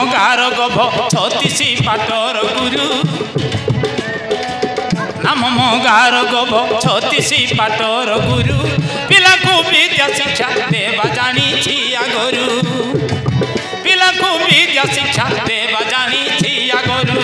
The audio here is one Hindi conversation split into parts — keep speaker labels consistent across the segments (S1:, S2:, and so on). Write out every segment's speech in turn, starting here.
S1: गार गभ 36 पाटर गुरु नाम मो गार गभ 36 पाटर गुरु पिला को विद्या शिक्षा देवा जानी छिया गुरु पिला को विद्या शिक्षा देवा जानी छिया गुरु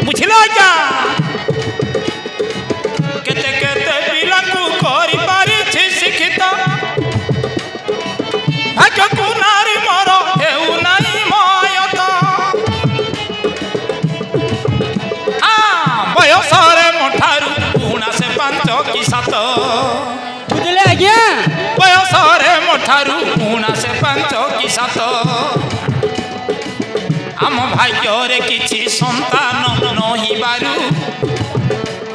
S1: बुझल क्या केते केते पिला को करि पारि छी शिक्षित भाग्य को नारी मोर हेउ नाही मयत बयस रे मोठारू पुणा से 5 कि 7
S2: बुझले आज्ञा
S1: बयस रे मोठारू पुणा से 5 कि 7 आम भाग्य रे किछि संतान नही बारू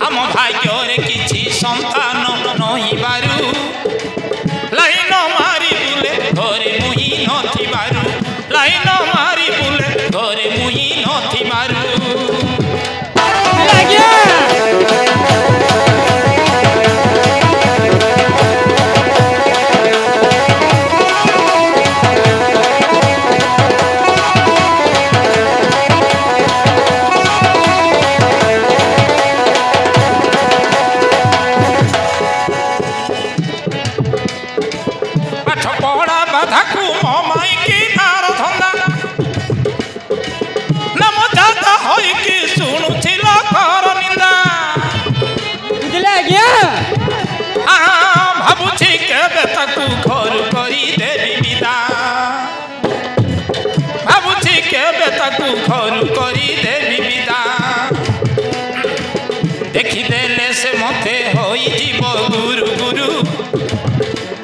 S1: आम भाग्य रे किछि संतान नही बारू लाइन मारी बुले घरे मुही नथि बारू लाइन मारी बुले घरे मुही नथि बारू घर करी देवी विदा भावुची केबे ताकू घर करी देवी विदा देखिदेले से मते होई जीव गुरु गुरु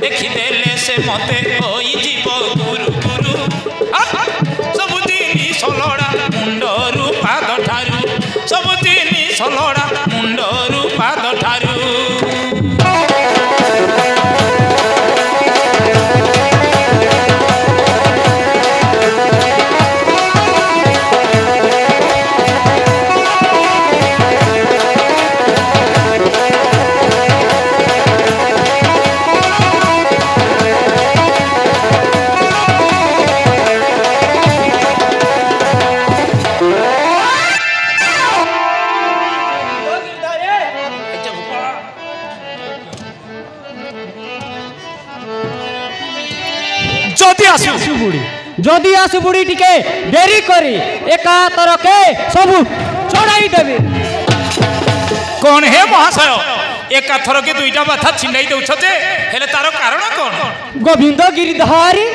S1: देखिदेले से मते होई जीव गुरु गुरु सबुदिन सलड़ा मुंडरू पाद ठारू सबुदिन सलड़ा मुंडरू पाद ठारू
S2: जदि आसु बुढ़ी टिके देरी करी एका तरके सब छोड़ाई देबे
S1: कौन है महाशय एका थरके दुईटा बाथा छिंडाई देउछ जे हेले तार कारण कौन
S2: गोविंद गिरिधारी